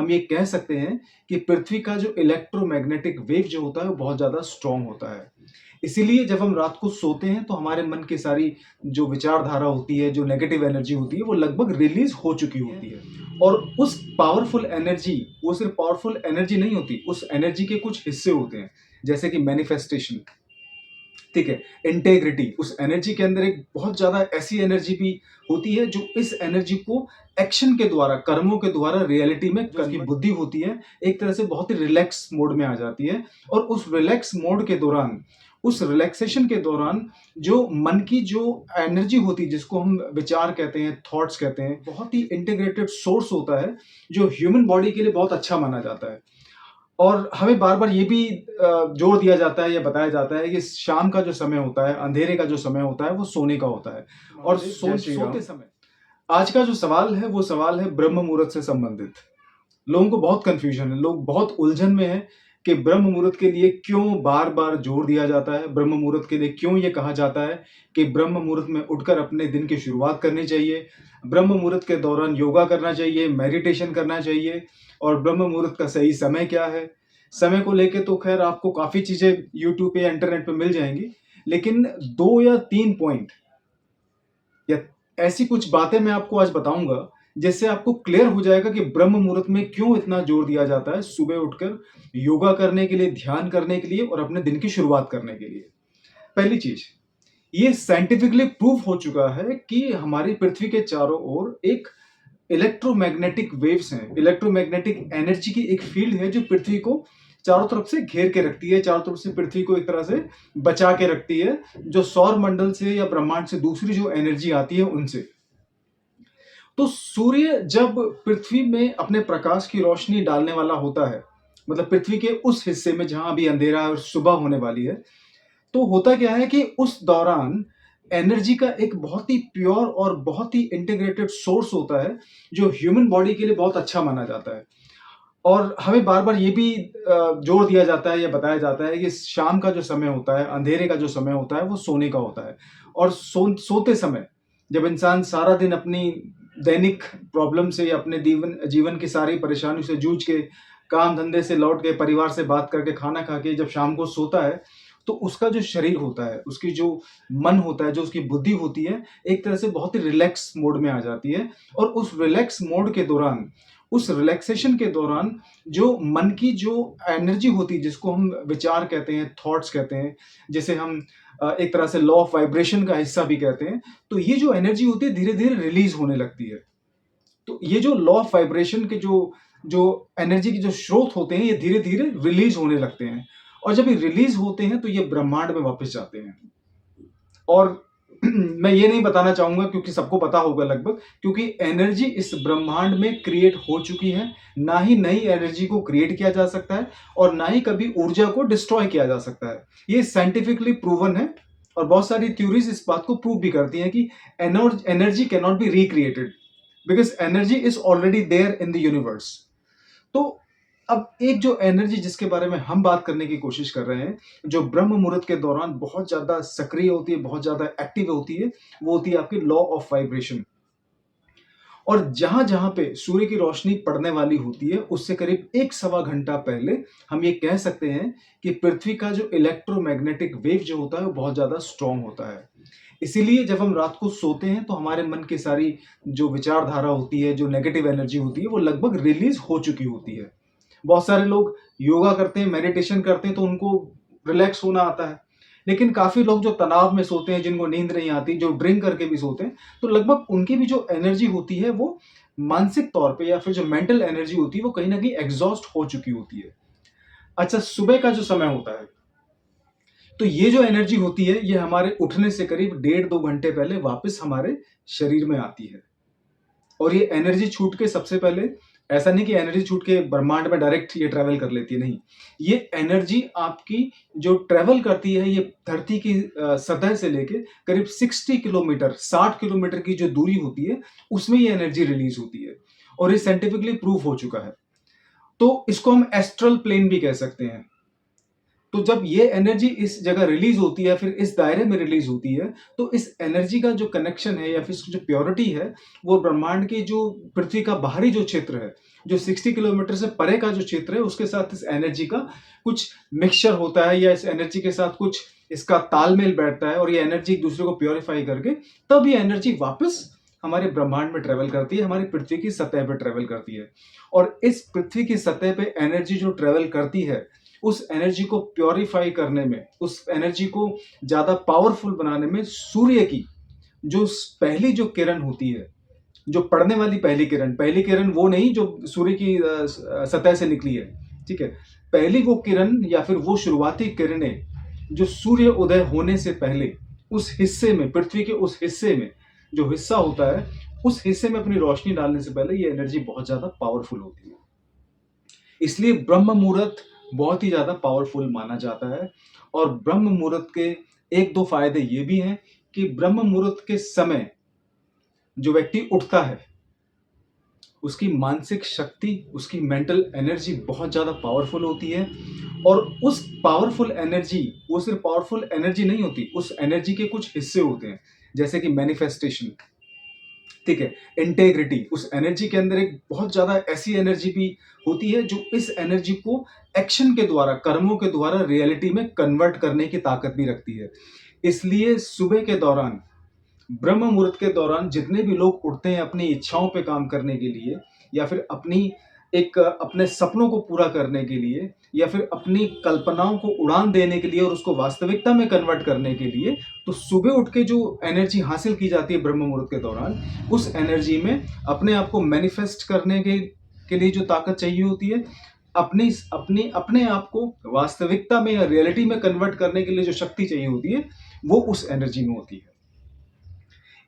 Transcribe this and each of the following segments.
हम ये कह सकते हैं कि पृथ्वी का जो इलेक्ट्रोमैग्नेटिक वेव जो होता है वो बहुत ज़्यादा स्ट्रॉन्ग होता है। इसीलिए जब हम रात को सोते हैं तो हमारे मन की सारी जो विचारधारा होती है, जो नेगेटिव एनर्जी होती है वो लगभग रिलीज़ हो चुकी होती है। और उस पावरफुल एनर्जी, वो सिर्फ़ पावरफुल एनर्जी नहीं होती, उस एनर्जी के कुछ हिस्से होते हैं, जैसे कि मैनिफेस्टेशन, ठीक है, इंटेग्रिटी। उस एनर्जी के अंदर एक बहुत ज़्यादा ऐसी एनर्जी भी होती है जो इस एनर्जी को एक्शन के द्वारा, कर्मों के द्वारा रियलिटी में जो उसकी बुद्धि होती है, एक तरह से बहुत ही रिलैक्स मोड में आ जाती है। और उस रिलैक्स मोड के दौरान, उस रिलैक्सेशन के दौरान जो मन की जो एनर्जी होती है, जिसको हम विचार कहते हैं, थॉट्स कहते हैं, बहुत ही इंटीग्रेटेड सोर्स होता है, जो ह्यूमन बॉडी के लिए बहुत अच्छा माना जाता है। और हमें बार-बार ये भी जोर दिया जाता है या बताया जाता है कि शाम का जो समय होता है, अंधेरे का जो समय होता है, वो सोने का होता है। और सोते समय आज का जो सवाल है, वो सवाल है ब्रह्म मुहूर्त से संबंधित। लोगों को बहुत कन्फ्यूजन है, लोग बहुत उलझन में हैं कि ब्रह्म मुहूर्त के लिए क्यों बार-बार जोर दिया जाता है, ब्रह्म मुहूर्त के लिए क्यों ये कहा जाता है कि ब्रह्म मुहूर्त में उठकर अपने दिन की शुरुआत करनी चाहिए, ब्रह्म मुहूर्त के दौरान योगा करना चाहिए, मेडिटेशन करना चाहिए और ब्रह्म मुहूर्त का सही समय क्या है? समय को लेके तो खैर आपको काफ़ी चीज़ें यूट्यूब पे या इंटरनेट पे मिल जाएँगी, लेकिन 2 या 3 पॉइंट या ऐसी कुछ बातें मैं आपको आज बताऊँगा, जिससे आपको क्लियर हो जाएगा कि ब्रह्म मुहूर्त में क्यों इतना जोर दिया जाता है सुबह उठकर योगा करने के लिए, ध्यान करने के लिए और अपने दिन की शुरुआत करने के लिए। पहली चीज़, ये साइंटिफिकली प्रूव हो चुका है कि हमारी पृथ्वी के चारों ओर एक इलेक्ट्रोमैग्नेटिक वेव्स हैं, इलेक्ट्रोमैग्नेटिक एनर्जी की एक फील्ड है जो पृथ्वी को चारों तरफ से घेर के रखती है, चारों तरफ से पृथ्वी को एक तरह से बचा के रखती है, जो सौर मंडल से या ब्रह्मांड से दूसरी जो एनर्जी आती है उनसे। तो सूर्य जब पृथ्वी में अपने प्रकाश की रोशनी डालने वाला होता है, मतलब पृथ्वी के उस हिस्से में जहां अभी अंधेरा है और सुबह होने वाली है, तो होता क्या है कि उस दौरान एनर्जी का एक बहुत ही प्योर और बहुत ही इंटीग्रेटेड सोर्स होता है, जो ह्यूमन बॉडी के लिए बहुत अच्छा माना जाता है। और हमें बार-बार ये भी जोर दिया जाता है या बताया जाता है कि शाम का जो समय होता है, अंधेरे का जो समय होता है, वो सोने का होता है। और सोते समय जब इंसान सारा दिन अपनी दैनिक प्रॉब्लम से या अपने जीवन जीवन की सारी परेशानियों से जूझ के, काम-धंधे से लौट के, परिवार से बात करके, खाना खा के जब शाम को सोता है, तो उसका जो शरीर होता है, उसकी जो मन होता है, जो उसकी बुद्धि होती है, एक तरह से बहुत ही रिलैक्स मोड में आ जाती है। और उस रिलैक्स मोड के दौरान, उस रिलैक्सेशन के दौरान जो मन की जो एनर्जी होती है, जिसको हम विचार कहते हैं, थॉट्स कहते हैं, जिसे हम एक तरह से लॉ ऑफ वाइब्रेशन का हिस्सा भी कहते हैं, तो ये जो एनर्जी होती है धीरे-धीरे रिलीज़ होने लगती है। तो ये जो लॉ ऑफ वाइब्रेशन के जो जो एनर्जी के जो स्रोत होते हैं, ये धीरे-धीरे रिलीज़ होने लगते हैं और जब ये रिलीज़ होते हैं, तो ये ब्रह्मांड में वापस जाते हैं। और मैं ये नहीं बताना चाहूँगा क्योंकि सबको पता होगा लगभग, क्योंकि एनर्जी इस ब्रह्मांड में क्रिएट हो चुकी है, ना ही नई एनर्जी को क्रिएट किया जा सकता है और ना ही कभी ऊर्जा को डिस्ट्रॉय किया जा सकता है। ये साइंटिफिकली प्रूवन है और बहुत सारी थ्योरीज इस बात को प्रूव भी करती हैं कि energy can not be recreated because energy is already there in the universe. तो अब एक जो एनर्जी जिसके बारे में हम बात करने की कोशिश कर रहे हैं, जो ब्रह्म मुहूर्त के दौरान बहुत ज़्यादा सक्रिय होती है, बहुत ज़्यादा एक्टिव होती है, वो होती है आपकी लॉ ऑफ वाइब्रेशन। और जहाँ-जहाँ पे सूर्य की रोशनी पड़ने वाली होती है, उससे करीब 1 सवा घंटा पहले हम ये कह सकते हैं कि पृथ्वी का जो इलेक्ट्रोमैग्नेटिक वेव जो होता है, वो बहुत ज़्यादा स्ट्रॉन्ग होता है। इसीलिए जब हम रात को सोते हैं, तो हमारे मन की सारी जो विचारधारा होती है, जो नेगेटिव एनर्जी होती है, वो लगभग रिलीज़ हो चुकी होती है। बहुत सारे लोग योगा करते हैं, मेडिटेशन करते हैं तो उनको रिलैक्स होना आता है। लेकिन काफ़ी लोग जो तनाव में सोते हैं, जिनको नींद नहीं आती, जो ड्रिंक करके भी सोते हैं, तो लगभग उनकी भी जो एनर्जी होती है वो मानसिक तौर पे या फिर जो मेंटल एनर्जी होती है वो कहीं न कहीं एग्ज़ॉस्ट हो चुकी होती है। अच्छा, सुबह का जो समय होता है, तो ये जो एनर्जी होती है ये हमारे उठने से करीब डेढ़ 2 घंटे पहले वापस हमारे शरीर में आती है। और ये एनर्जी छूट के सबसे पहले ऐसा नहीं कि एनर्जी छूट के ब्रह्मांड में डायरेक्ट ये ट्रैवल कर लेती है, नहीं। ये एनर्जी आपकी जो ट्रैवल करती है ये धरती की सतह से लेके करीब 60 किलोमीटर, 60 किलोमीटर की जो दूरी होती है, उसमें ये एनर्जी रिलीज़ होती है और ये साइंटिफिकली प्रूव हो चुका है। तो इसको हम एस्ट्रल प्लेन भी कह सकते हैं। तो जब ये एनर्जी इस जगह रिलीज होती है, फिर इस दायरे में रिलीज होती है, तो इस एनर्जी का जो कनेक्शन है या फिर इसकी जो प्योरिटी है, वो ब्रह्मांड की जो पृथ्वी का बाहरी जो क्षेत्र है, जो 60 किलोमीटर से परे का जो क्षेत्र है, उसके साथ इस एनर्जी का कुछ मिक्सचर होता है या इस एनर्जी के साथ कुछ इसका तालमेल बैठता है और ये एनर्जी एक दूसरे को प्योरीफाई करके तब ये एनर्जी वापस हमारे ब्रह्मांड में ट्रेवल करती है, हमारी पृथ्वी की सतह पर ट्रेवल करती है। और इस पृथ्वी की सतह पे एनर्जी जो ट्रेवल करती है, उस एनर्जी को प्योरीफाई करने में, उस एनर्जी को ज्यादा पावरफुल बनाने में सूर्य की जो पहली जो किरण होती है, जो पड़ने वाली पहली किरण वो नहीं जो सूर्य की सतह से निकली है, ठीक है, पहली वो किरण या फिर वो शुरुआती किरणें जो सूर्य उदय होने से पहले उस हिस्से में, पृथ्वी के उस हिस्से में जो हिस्सा होता है, उस हिस्से में अपनी रोशनी डालने से पहले ये एनर्जी बहुत ज्यादा पावरफुल होती है। इसलिए ब्रह्म मुहूर्त बहुत ही ज्यादा पावरफुल माना जाता है। और ब्रह्म मुहूर्त के एक दो फायदे ये भी हैं कि ब्रह्म मुहूर्त के समय जो व्यक्ति उठता है, उसकी मानसिक शक्ति, उसकी मेंटल एनर्जी बहुत ज्यादा पावरफुल होती है। और उस पावरफुल एनर्जी, वो सिर्फ पावरफुल एनर्जी नहीं होती, उस एनर्जी के कुछ हिस्से होते हैं, जैसे कि मैनिफेस्टेशन, ठीक है, इंटेग्रिटी। उस एनर्जी के अंदर एक बहुत ज्यादा ऐसी एनर्जी भी होती है जो इस एनर्जी को एक्शन के द्वारा, कर्मों के द्वारा रियलिटी में कन्वर्ट करने की ताकत भी रखती है। इसलिए सुबह के दौरान, ब्रह्म मुहूर्त के दौरान जितने भी लोग उठते हैं अपनी इच्छाओं पे काम करने के लिए, या फिर अपने सपनों को पूरा करने के लिए, या फिर अपनी कल्पनाओं को उड़ान देने के लिए और उसको वास्तविकता में कन्वर्ट करने के लिए, तो सुबह उठ के जो एनर्जी हासिल की जाती है ब्रह्म मुहूर्त के दौरान, उस एनर्जी में अपने आप को मैनिफेस्ट करने के लिए जो ताकत चाहिए होती है, अपने आप को वास्तविकता में या रियलिटी में कन्वर्ट करने के लिए जो शक्ति चाहिए होती है, वो उस एनर्जी में होती है।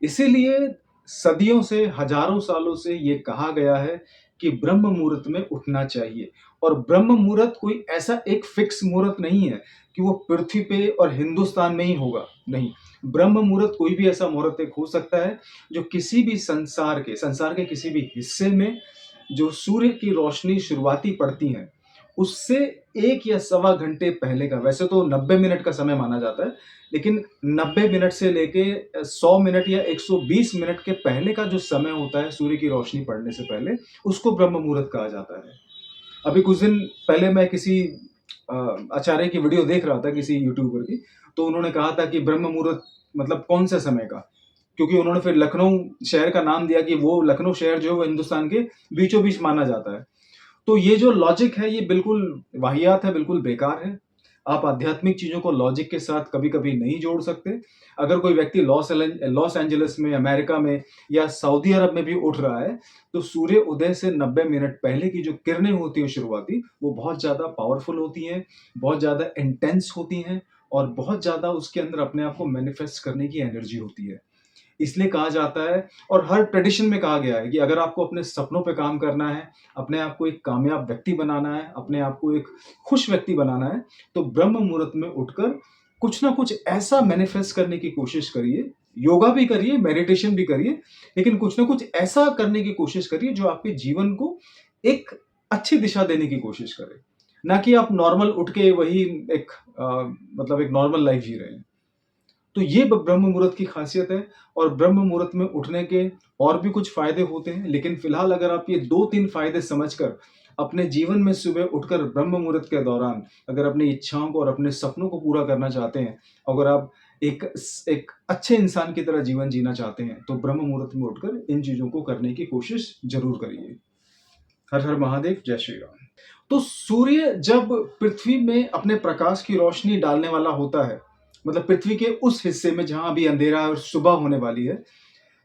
इसीलिए सदियों से, हजारों सालों से ये कहा गया है कि ब्रह्म मुहूर्त में उठना चाहिए। और ब्रह्म मुहूर्त कोई ऐसा एक फिक्स मुहूर्त नहीं है कि वो पृथ्वी पे और हिंदुस्तान में ही होगा, नहीं। ब्रह्म मुहूर्त कोई भी ऐसा मुहूर्त एक हो सकता है जो किसी भी संसार के किसी भी हिस्से में जो सूर्य की रोशनी शुरुआती पड़ती है, उससे 1 या सवा घंटे पहले का। वैसे तो 90 मिनट का समय माना जाता है, लेकिन 90 मिनट से लेके 100 मिनट या 120 मिनट के पहले का जो समय होता है सूर्य की रोशनी पड़ने से पहले, उसको ब्रह्म मुहूर्त कहा जाता है। अभी कुछ दिन पहले मैं किसी आचार्य की वीडियो देख रहा था, किसी यूट्यूबर की, तो उन्होंने कहा था कि ब्रह्म मुहूर्त मतलब कौन से समय का, क्योंकि उन्होंने फिर लखनऊ शहर का नाम दिया कि वो लखनऊ शहर जो है वो हिंदुस्तान के बीचों बीच माना जाता है। तो ये जो लॉजिक है ये बिल्कुल वाहियात है, बिल्कुल बेकार है। आप आध्यात्मिक चीजों को लॉजिक के साथ कभी-कभी नहीं जोड़ सकते। अगर कोई व्यक्ति लॉस एंजेलिस में, अमेरिका में या सऊदी अरब में भी उठ रहा है, तो सूर्य उदय से 90 मिनट पहले की जो किरणें होती हैं शुरुआती, वो बहुत ज़्यादा पावरफुल होती हैं, बहुत ज़्यादा इंटेंस होती हैं और बहुत ज़्यादा उसके अंदर अपने आप को मैनिफेस्ट करने की एनर्जी होती है। इसलिए कहा जाता है और हर ट्रेडिशन में कहा गया है कि अगर आपको अपने सपनों पे काम करना है, अपने आप को एक कामयाब व्यक्ति बनाना है, अपने आप को एक खुश व्यक्ति बनाना है, तो ब्रह्म मुहूर्त में उठकर कुछ ना कुछ ऐसा मैनिफेस्ट करने की कोशिश करिए। योगा भी करिए, मेडिटेशन भी करिए, लेकिन कुछ ना कुछ ऐसा करने की कोशिश करिए जो आपके जीवन को एक अच्छी दिशा देने की कोशिश करे। ना कि आप नॉर्मल उठ के वही एक मतलब एक नॉर्मल लाइफ जी रहे हैं। तो ये ब्रह्म मुहूर्त की खासियत है। और ब्रह्म मुहूर्त में उठने के और भी कुछ फायदे होते हैं, लेकिन फिलहाल अगर आप ये 2-3 फायदे समझकर अपने जीवन में सुबह उठकर ब्रह्म मुहूर्त के दौरान अगर अपनी इच्छाओं को और अपने सपनों को पूरा करना चाहते हैं, अगर आप एक अच्छे इंसान की तरह जीवन जीना चाहते हैं, तो ब्रह्म मुहूर्त में उठकर इन चीजों को करने की कोशिश जरूर करिए। हर हर महादेव, जय श्री राम। तो सूर्य जब पृथ्वी में अपने प्रकाश की रोशनी डालने वाला होता है, मतलब पृथ्वी के उस हिस्से में जहां अभी अंधेरा और सुबह होने वाली है,